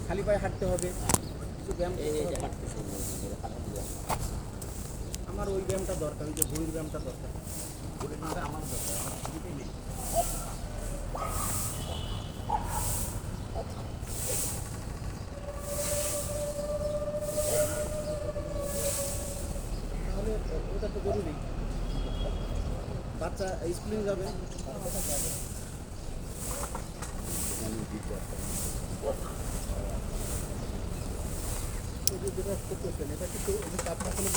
খালি পায়ে হাঁটতে হবে, কিছু ব্যায়াম আমার ওই ব্যায়ামটা দরকার, ওই যে ভুঁড়ির ব্যায়ামটা দরকার। আমার দরকার, আমার সুবিধাই নেই। তাহলে ওটা তো জরুরি, বাচ্চা স্কুলে যাবে। যেটা করতেছেন এটা কিন্তু আপনার কোনো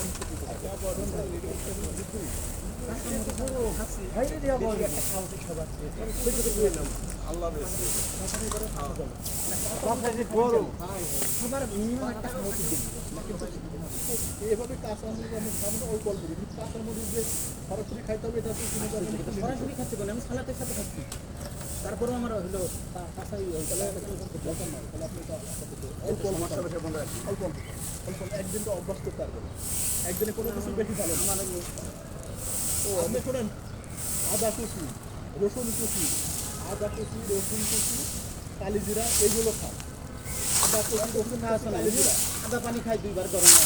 এভাবে কাঁচা অল্প অল্প কাঁচা মরিচ যে সরাসরি খাইতে হবে, এটা সরাসরি খাচ্ছি বলে আমি সালাতের সাথে খাচ্ছি, তারপরেও আমার হলো কাঁচাই দরকার নয়। তাহলে আপনি অল্প অল্প অল্প অল্প একদিন তো অভ্যাস করতে পারবেন, একদিনে কোনো কিছু বেশি ভালো আমার। ও আপনি শোনেন, আদা কুচি, রসুন কুচি, আদা কুচি, রসুন কুচি, কালিজিরা এইগুলো খান। আদা কুচি, রসুন না আছে, কালিজিরা, আদা পানি খাই 2 বার গরমে।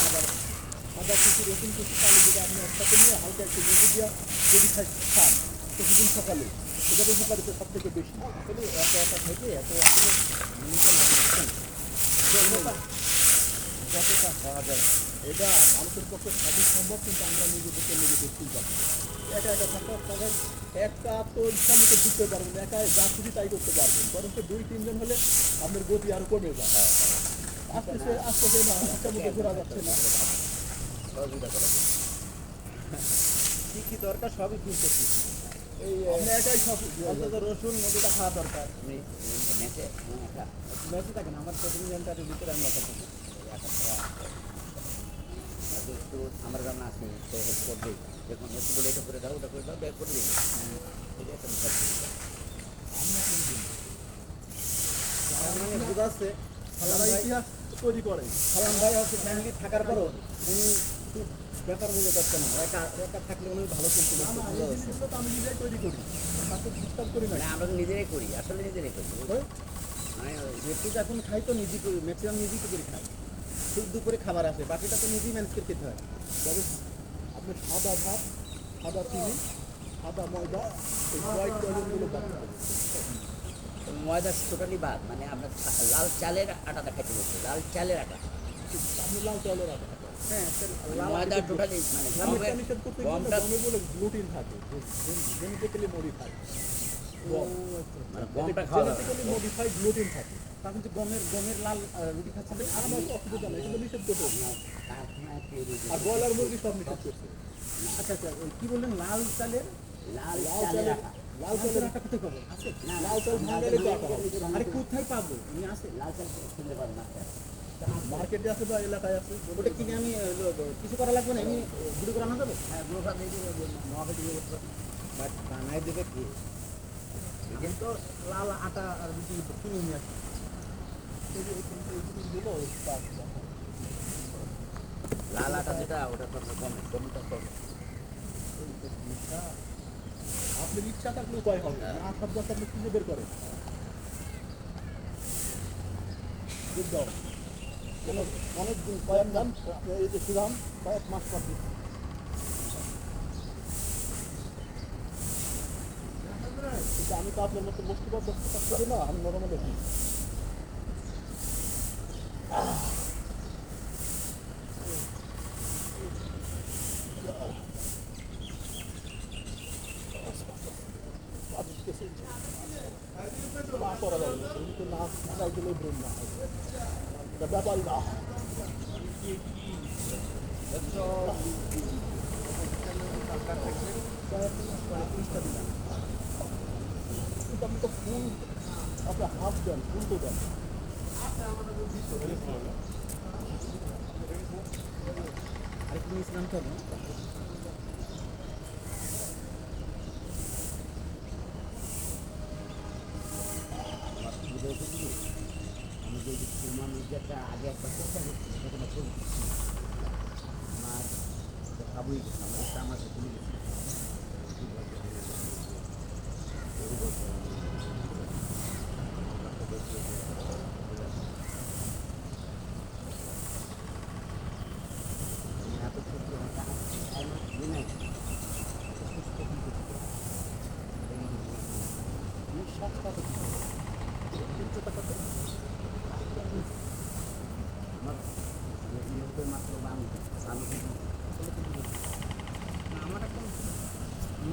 আদা কুচি, রসুন কুচি, কালিজিরা আপনি একসাথে নিয়ে হালকা একটু লেবু দিয়া যদি খান প্রতিদিন সকালে, এটার উপকারিতা সব থেকে বেশি। আসলে এত একা থেকে এত আসলে যতটা খাওয়া যায় এটা মানুষের পক্ষে সবই সম্ভব, কিন্তু আমরা নিজেদেরকে নিজেদের চিন্তা করি। একা একা থাকা সবাই একটা তো ইচ্ছা মতো ঘুরতে পারবেন, একা যা খুশি তাই করতে পারবেন, বরং 2-3 জন হলে আপনার গতি আরও কমে যায়। আস্তে আস্তে না ইচ্ছা মতো ঘোরা যাচ্ছে না, সহযোগিতা করা যায়। কী কী দরকার সবই কিনতেছি, এই আপনি একাই সব অন্তত রসুন মধুটা খাওয়া দরকার। মেসে থাকেন আমার প্রতিদিন ঘন্টার ভিতরে আমি একা থাকি। আমার গ্রামে আছে, সে হেল্প করবে, যখন একটু বলে এটা করে দাও, ওটা করে দাও, ব্যাগ করে দিন। এটা একটা বিশাল সুবিধা। মানে বুঝাচ্ছে ইতিহাস তৈরি করে সালাম ভাই হচ্ছে ফ্যামিলি থাকার পরও উনি ব্যাপার বুঝে পারছে না, একা একা থাকলে উনি ভালো কিন্তু আমি নিজেই তৈরি করি, তাকে ডিস্টার্ব করি না। আমরা তো নিজেরাই করি, আসলে নিজেরাই করি। মানে যেটুকু এখন খাই তো নিজে করি, ম্যাক্সিমাম নিজেই তো করে খাই। ঠিক দুপুরে খাবার আসে, বাকিটা তো নিজেই ম্যানেজ করে খেতে হয়। তবে আপনি সাদা ভাত, সাদা চিনি, সাদা ময়দা, এই হোয়াইট টয়লেটগুলো বাদ হবে। ময়দা টোটালি বাদ, মানে আপনার লাল চালের আটাটা খেতে বলছে, লাল চালের আটা। আপনি লাল চালের আটা, হ্যাঁ ময়দা টোটালি মানে গমটা বলে গ্লুটিন থাকে, জেনেটিক্যালি মডিফাইড, মানে গমটা খাওয়া জেনেটিক্যালি মডিফাইড গ্লুটিন থাকে। তা কিন্তু গমের লাল রুটি খাচ্ছেন, আমার অসুবিধা নেই, কিন্তু নিষেধ করতে। আর ব্রয়লার মুরগি সব নিষেধ করছে। আচ্ছা আচ্ছা, কী বললেন লাল চালের লাল চালের আটা কোথায় পাবো? আছে লাল চাল ভাঙালে তো আটা হবে। আরে কোথায় পাবো? আমি আছে লাল চাল কিনতে পারবো না, মার্কেটে আছে বা এলাকায় আছে, ওটা কিনে আমি কিছু করা লাগবে না, এমনি গুঁড়ো করানো যাবে। হ্যাঁ গুঁড়ো করা দিয়ে দেবে, মহাকাটি বাট বানাই দেবে কি তো লাল আটা আর রুটি কিনে নিয়ে আসবে। লাল আটা যেটা ওটা তো কমে, কমটা কমে। আপনার ইচ্ছা থাকলে উপায় হবে, না থাকলে আপনি খুঁজে বের করেন। অনেক দিন কয়েক দাম এই যে সুদাম কয়েক মাস পর কিন্তু আমি তো আপনার মতো বসতে পারছি না, আমি নরমাল দেখি। করা যাবে না, কিন্তু না চাই দিলেই ব্রেন না হয়, এটা ব্যাপারই না। কিন্তু আপনি তো ফুল আপনার হাফ দেন, ফুল তো দেন। আরেকটু মিস নামতে হবে। আমি যে মানুষ যেটা আগে একবার চেষ্টা করছি সেখানে ছবি আমার খাবই গেছে, আমার আমাকে ভুলে গেছে।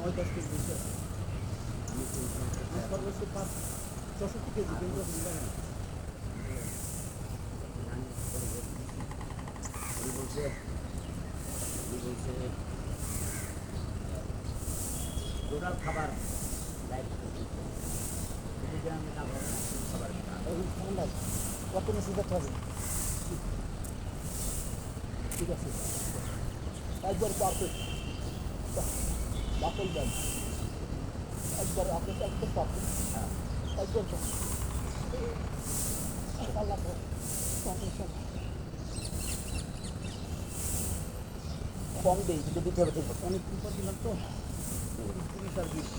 9-10 কেজি বেশি আছে। সর্বোচ্চ 64 কেজি কিন্তু টোটাল খাবার কত মেশিন করতে হবে? ঠিক আছে, একবার পারফেক্ট বাকল দেন, একবার আপনার একদম পারফেক্ট, একবার কম দেই কিন্তু দিতে হবে ঠিক অনেক উপর দিলাম তো 30 আর 20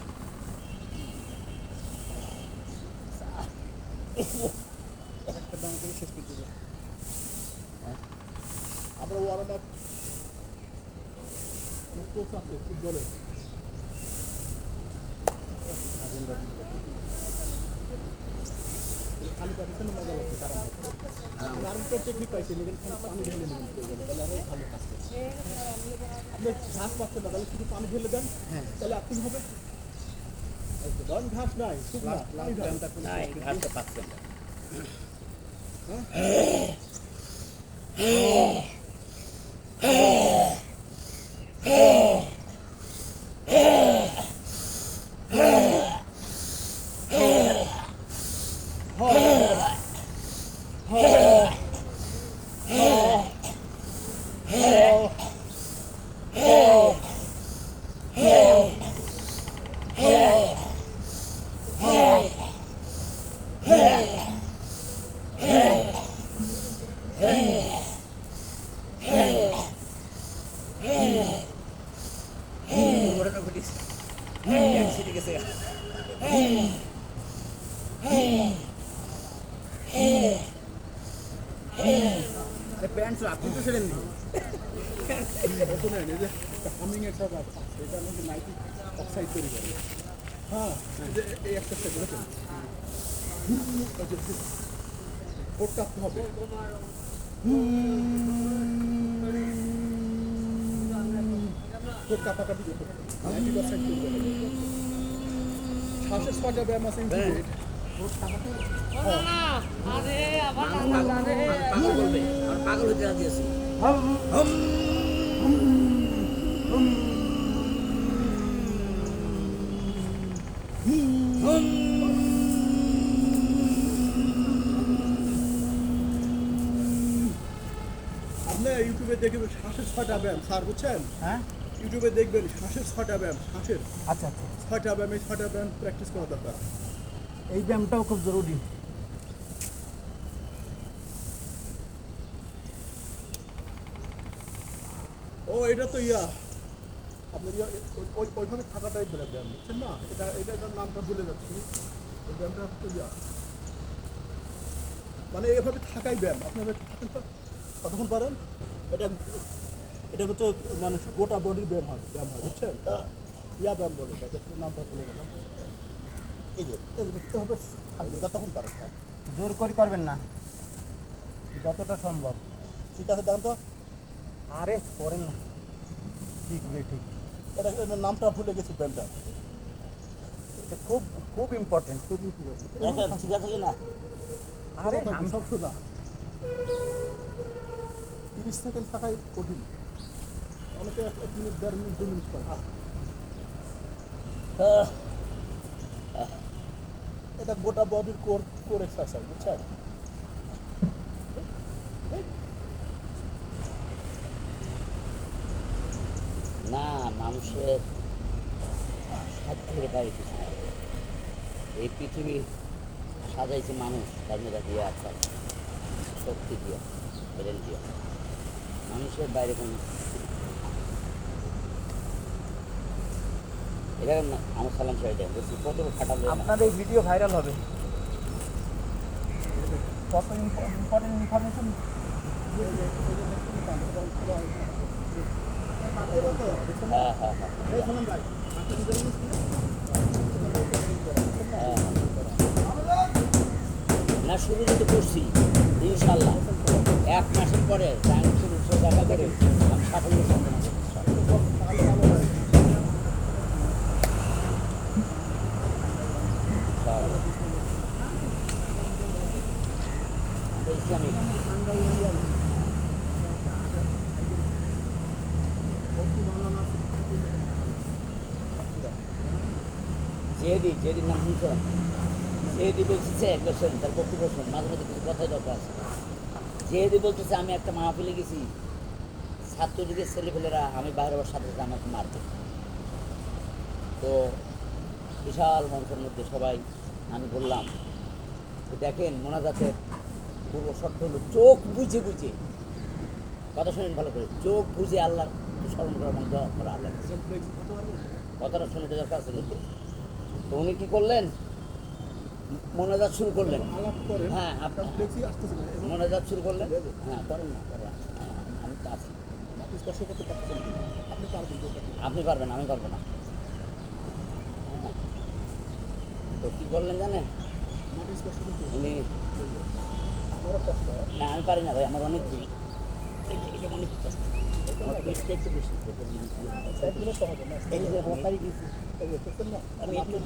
একটা দাম করে শেষ করে দেবো। আমরা ওয়ার্ম আপ কোচ আছে ফুটবলে খালি পাকিস্তানে মজা লাগছে তারা আরেকটা টেকনিক পাইছে নিজের পানি ঢেলে নেবেন তাহলে আরও ভালো কাজ করছে। আপনি ঘাস পাচ্ছেন না তাহলে শুধু পানি ঢেলে দেন, তাহলে আপনি হবে ঘাস নাই ঘাসটা পাচ্ছেন না। প্যান্ট আপনি তো সেরেন নি যে হামিং এর সব আছে এটা আমাদের নাইটি অক্সাইড তৈরি করে। হ্যাঁ এই একটা সেট দেখেন কোট কাটতে হবে কোট কাটাকাটি করতে হবে 90% তৈরি করে শ্বাসের ছয়টা ব্যায়াম আছে ইনক্লুডেড কোট কাটাতে পাগল বলবে আর পাগল হতে রাজি আছি। আপনি ইউটিউবে দেখবেন শ্বাসের 6টা ব্যায়াম স্যার বুঝছেন? হ্যাঁ ইউটিউবে দেখবেন শ্বাসের 6টা ব্যায়াম শ্বাসের আচ্ছা আচ্ছা 6টা ব্যায়াম এই 6টা ব্যায়াম প্র্যাকটিস করা দরকার। এই ব্যায়ামটাও খুব জরুরি। ও এটা তো আপনার ওইভাবে থাকাটাই ব্যায়াম বুঝছেন না? এটার নামটা ভুলে যাচ্ছি। ওই ব্যায়ামটা হচ্ছে মানে এভাবে থাকাই ব্যায়াম আপনার কতক্ষণ পারেন এটা এটা হচ্ছে মানে গোটা বডির ব্যায়াম হয় বুঝছেন? ব্যায়াম বলে নামটা ভুলে গেলাম। এই যে দেখতে হবে থাকবে যতক্ষণ পারেন জোর করে করবেন না, যতটা সম্ভব। ঠিক আছে দেখেন তো আরে করেন না, ঠিক ঠিক। এটার নামটা ভুলে গেছি ব্যায়ামটা। এটা খুব খুব ইম্পর্টেন্ট, খুব ঠিক আছে কি না? আরে আমি সব সোজা 30 সেকেন্ড থাকাই কঠিন, অনেকে 1 মিনিট 1.5 মিনিট 2 মিনিট করে। এটা গোটা বডির কোর এক্সারসাইজ বুঝছেন? না, মানুষের হাত থেকে বাইরে কিছু নাই। এই পৃথিবী সাজাইছে মানুষ কাজেরা দিয়ে আচ্ছা শক্তি দিয়ে ব্রেন দিয়ে, মানুষের বাইরে কোনো এটা আমার সালাম সাহেব দেন বলছি কত খাটাবে না। আপনার এই ভিডিও ভাইরাল হবে। কত ইম্পর্টেন্ট ইনফরমেশন। হ্যাঁ হ্যাঁ হ্যাঁ না, শুরু কিন্তু করছি ইনশাল্লাহ 1 মাসের পরে শুরু দেখা করে আমি সাফল্য সম্পন্ন করতে চাই। এটা ইসলামিক। যেদিন নাম শুনছেন, যেদি বলতেছে একটা শোন, তার বক্তব্য শোন, মাঝে মাঝে কিছু কথাই দরকার আছে। যেদি বলতেছে আমি একটা মাহফিলে গেছি, ছাত্রলীগের ছেলেপেলেরা আমি বাইরে হওয়ার সাথে সাথে আমাকে মারবে। তো বিশাল মঞ্চের মধ্যে সবাই আমি বললাম যে দেখেন মোনাজাতের পূর্ব শর্ত হলো চোখ বুঝে বুঝে, কথা শুনেন ভালো করে, চোখ বুঝে আল্লাহ স্মরণ করা এবং দোয়া করা আল্লাহ। কথাটা শুনে তো দরকার আছে কিন্তু। তো উনি কী করলেন, মোনাজাত শুরু করলেন। আলাপ করেন, হ্যাঁ আপনার ফ্লেক্সি আসতেছে না, এবং মোনাজাত শুরু করলেন। হ্যাঁ করেন না, করেন। হ্যাঁ, আমি তো আছি। মাটি স্পর্শ করতে পারতেছেন কিনা? আপনি পারবেন তো, আপনি পারবেন, আমি পারবো না। তো কী করলেন জানেন, মাটি স্পর্শ করতে উনি আমারও কষ্ট হয়। না আমি পারি না ভাই, আমার অনেক ভুল। এটা অনেক কষ্ট। আমার পেটটা একটু বেশি। সাইডগুলো সহজে না, এই যে আমার বাড়ি গেছি, এই যে দেখছেন না, আমি একটু